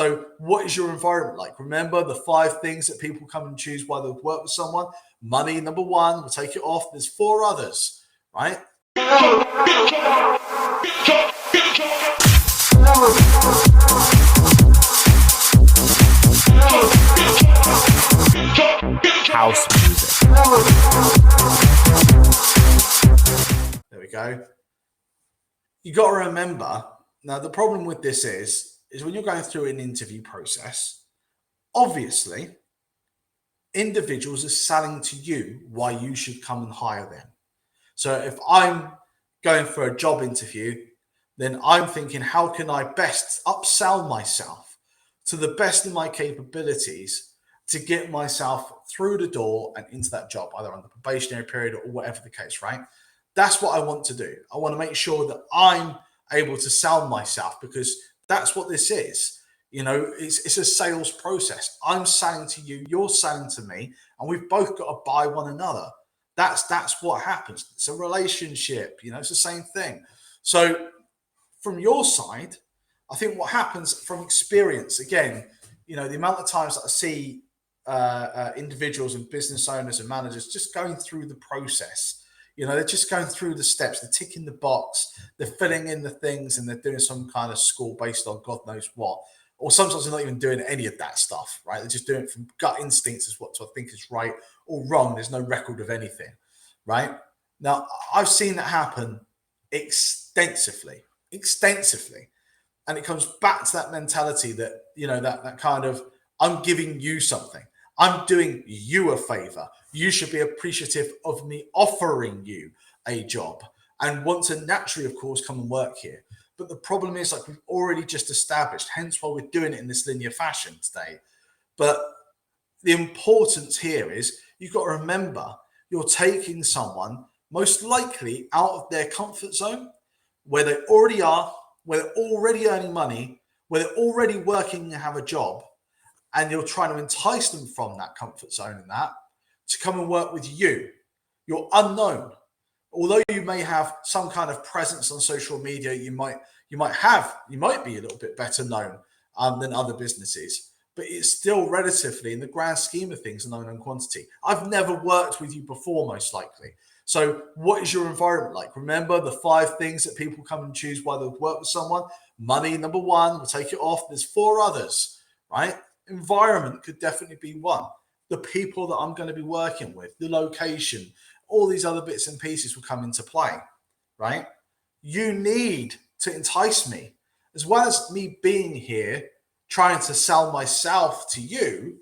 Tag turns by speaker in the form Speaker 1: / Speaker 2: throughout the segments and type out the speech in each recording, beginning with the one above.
Speaker 1: So what is your environment like? Remember the 5 things that people come and choose why they'll work with someone. Money, number 1, we'll take it off. There's 4 others, right?
Speaker 2: House music.
Speaker 1: There we go. You got to remember, now the problem with this is when you're going through an interview process, obviously, individuals are selling to you why you should come and hire them. So if I'm going for a job interview, then I'm thinking, how can I best upsell myself to the best of my capabilities to get myself through the door and into that job, either on the probationary period or whatever the case, right? That's what I want to do. I want to make sure that I'm able to sell myself, because that's what this is. You know, it's a sales process. I'm selling to you, you're selling to me, and we've both got to buy one another. That's what happens. It's a relationship, you know, it's the same thing. So from your side, I think what happens from experience, again, you know, the amount of times that I see individuals and business owners and managers just going through the process, you know, they're just going through the steps, they're ticking the box, they're filling in the things, and they're doing some kind of score based on God knows what. Or sometimes they're not even doing any of that stuff, right? They're just doing it from gut instincts as what I think is right or wrong. There's no record of anything, right? Now, I've seen that happen extensively. And it comes back to that mentality that, you know, that kind of, I'm giving you something. I'm doing you a favor. You should be appreciative of me offering you a job and want to naturally, of course, come and work here. But the problem is, like we've already just established, hence why we're doing it in this linear fashion today. But the importance here is you've got to remember you're taking someone most likely out of their comfort zone, where they already are, where they're already earning money, where they're already working and have a job, and you're trying to entice them from that comfort zone and that to come and work with you. You're unknown. Although you may have some kind of presence on social media, you might be a little bit better known than other businesses, but it's still relatively, in the grand scheme of things, a known quantity. I've never worked with you before, most likely. So what is your environment like? Remember the 5 things that people come and choose why they'll work with someone. Money, number 1, we'll take it off. There's 4 others, right? Environment could definitely be one. The people that I'm going to be working with, the location, all these other bits and pieces will come into play, right? You need to entice me. As well as me being here trying to sell myself to you,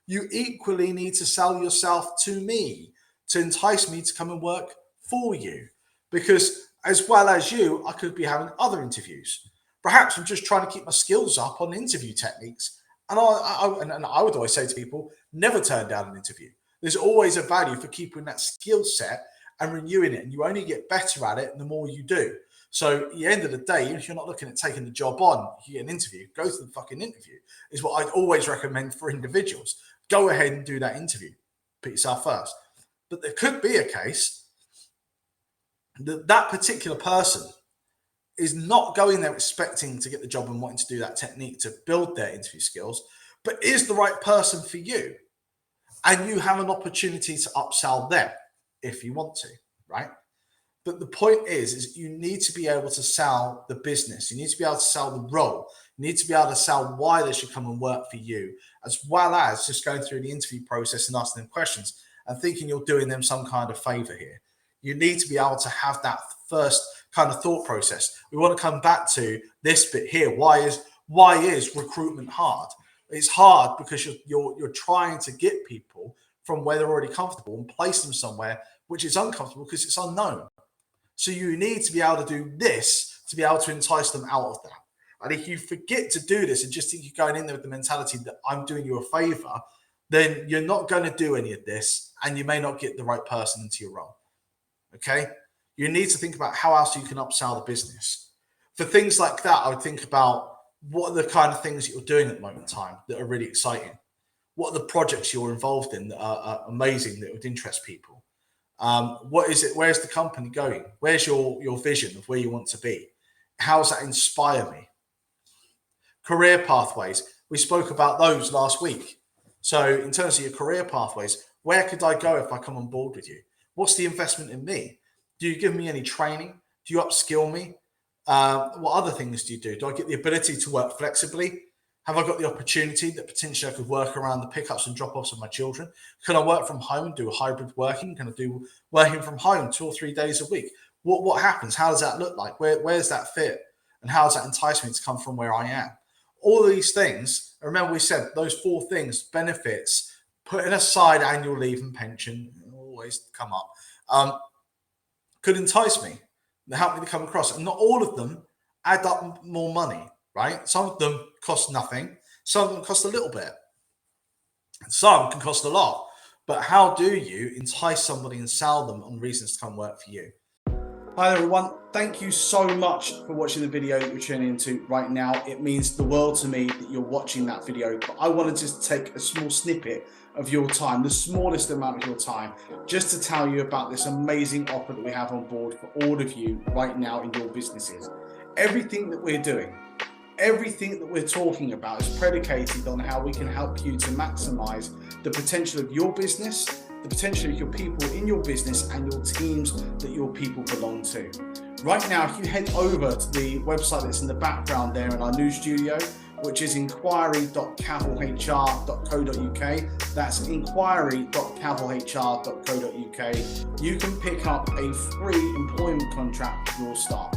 Speaker 1: you equally need to sell yourself to me to entice me to come and work for you. Because as well as you, I could be having other interviews. Perhaps I'm just trying to keep my skills up on interview techniques. And I would always say to people, never turn down an interview. There's always a value for keeping that skill set and renewing it. And you only get better at it the more you do. So at the end of the day, if you're not looking at taking the job on, you get an interview, go to the fucking interview, is what I'd always recommend for individuals. Go ahead and do that interview. Put yourself first. But there could be a case that that particular person is not going there expecting to get the job and wanting to do that technique to build their interview skills, but is the right person for you. And you have an opportunity to upsell them if you want to, right? But the point is you need to be able to sell the business. You need to be able to sell the role. You need to be able to sell why they should come and work for you, as well as just going through the interview process and asking them questions and thinking you're doing them some kind of favor here. You need to be able to have that first kind of thought process. We want to come back to this bit here. Why is recruitment hard? It's hard because you're trying to get people from where they're already comfortable and place them somewhere which is uncomfortable because it's unknown. So you need to be able to do this to be able to entice them out of that. And if you forget to do this and just think you're going in there with the mentality that I'm doing you a favor, then you're not going to do any of this and you may not get the right person into your role. Okay? You need to think about how else you can upsell the business. For things like that, I would think about what are the kind of things that you're doing at the moment in time that are really exciting? What are the projects you're involved in that are amazing, that would interest people? What is it? Where's the company going? Where's your vision of where you want to be? How does that inspire me? Career pathways. We spoke about those last week. So in terms of your career pathways, where could I go if I come on board with you? What's the investment in me? Do you give me any training? Do you upskill me? What other things do you do? Do I get the ability to work flexibly? Have I got the opportunity that potentially I could work around the pickups and drop-offs of my children? Can I work from home and do a hybrid working? Can I do working from home 2 or 3 days a week? What happens? How does that look like? Where's that fit? And how does that entice me to come from where I am? All of these things, remember we said those 4 things, benefits, putting aside annual leave and pension, always come up, could entice me, help me to come across. And not all of them add up more money, right? Some of them cost nothing. Some of them cost a little bit. Some can cost a lot. But how do you entice somebody and sell them on reasons to come work for you? Hi everyone, thank you so much for watching the video that you're tuning into right now. It means the world to me that you're watching that video, but I want to just take a small snippet of your time, the smallest amount of your time, just to tell you about this amazing offer that we have on board for all of you right now in your businesses. Everything that we're doing, everything that we're talking about is predicated on how we can help you to maximize the potential of your business, the potential of your people in your business and your teams that your people belong to. Right now, if you head over to the website that's in the background there in our new studio, which is inquiry.cavalhr.co.uk, that's inquiry.cavalhr.co.uk, you can pick up a free employment contract for your staff.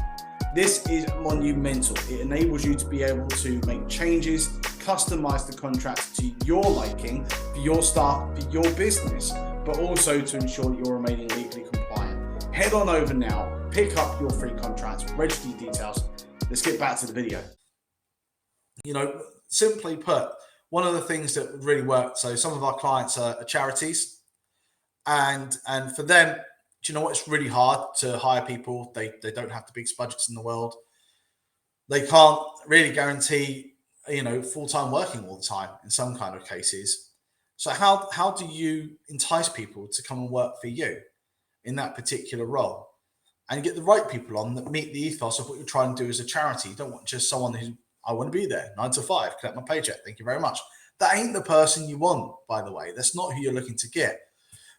Speaker 1: This is monumental. It enables you to be able to make changes, customize the contract to your liking, for your staff, for your business, but also to ensure that you're remaining legally compliant. Head on over now, pick up your free contract, register your details. Let's get back to the video. You know, simply put, one of the things that really worked, so some of our clients are charities, and for them, do you know what? It's really hard to hire people. They don't have the biggest budgets in the world. They can't really guarantee, you know, full-time working all the time in some kind of cases. So how do you entice people to come and work for you in that particular role and get the right people on that meet the ethos of what you're trying to do as a charity? You don't want just someone who, I want to be there 9 to 5, collect my paycheck, thank you very much. That ain't the person you want, by the way. That's not who you're looking to get.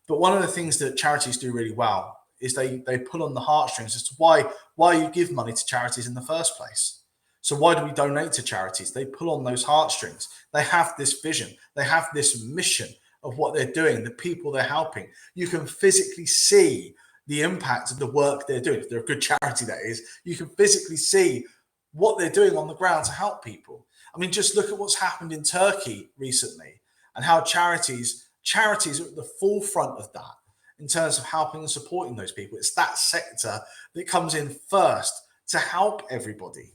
Speaker 1: But one of the things that charities do really well is they pull on the heartstrings as to why you give money to charities in the first place. So why do we donate to charities? They pull on those heartstrings. They have this vision. They have this mission of what they're doing, the people they're helping. You can physically see the impact of the work they're doing. If they're a good charity, that is, you can physically see what they're doing on the ground to help people. I mean, just look at what's happened in Turkey recently and how charities are at the forefront of that in terms of helping and supporting those people. It's that sector that comes in first to help everybody.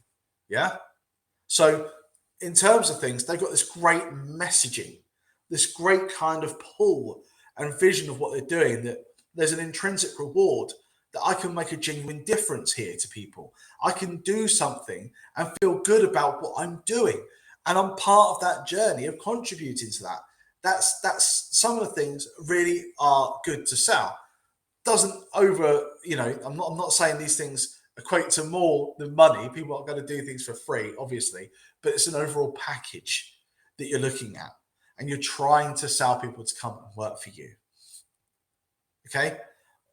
Speaker 1: Yeah. So in terms of things, they've got this great messaging, this great kind of pull and vision of what they're doing, that there's an intrinsic reward, that I can make a genuine difference here to people. I can do something and feel good about what I'm doing. And I'm part of that journey of contributing to that. That's some of the things really are good to sell. Doesn't over, you know, I'm not saying these things equate to more than money. People are going to do things for free, obviously, but it's an overall package that you're looking at and you're trying to sell people to come and work for you. Okay.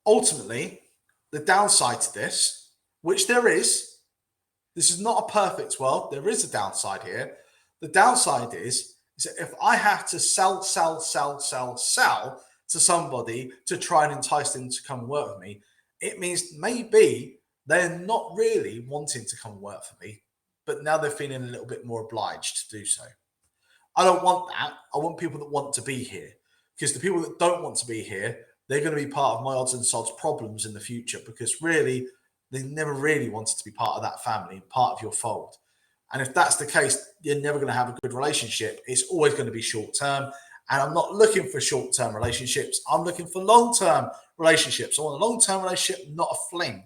Speaker 1: Ultimately, the downside to this, which there is, this is not a perfect world. There is a downside here. The downside is that if I have to sell to somebody to try and entice them to come and work with me, it means maybe they're not really wanting to come and work for me, but now they're feeling a little bit more obliged to do so. I don't want that. I want people that want to be here, because the people that don't want to be here, they're going to be part of my odds and sods problems in the future, because really, they never really wanted to be part of that family, part of your fold. And if that's the case, you're never going to have a good relationship. It's always going to be short term. And I'm not looking for short term relationships. I'm looking for long term relationships. I want a long term relationship, not a fling.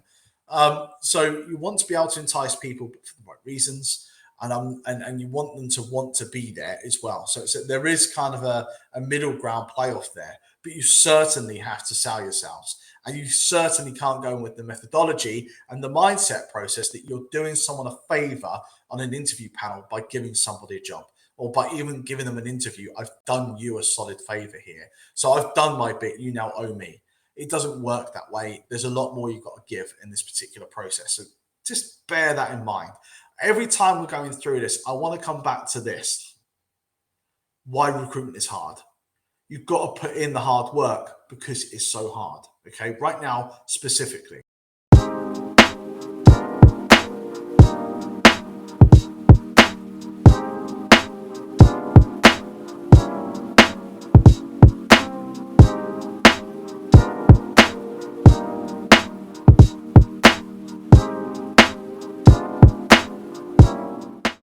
Speaker 1: So you want to be able to entice people for the right reasons, and you want them to want to be there as well. So there is kind of a middle ground playoff there, but you certainly have to sell yourselves. And you certainly can't go in with the methodology and the mindset process that you're doing someone a favor on an interview panel by giving somebody a job. or by even giving them an interview, I've done you a solid favor here. So I've done my bit. You now owe me. It doesn't work that way. There's a lot more you've got to give in this particular process. So just bear that in mind. Every time we're going through this, I want to come back to this. Why recruitment is hard. You've got to put in the hard work because it's so hard. Okay, right now, specifically.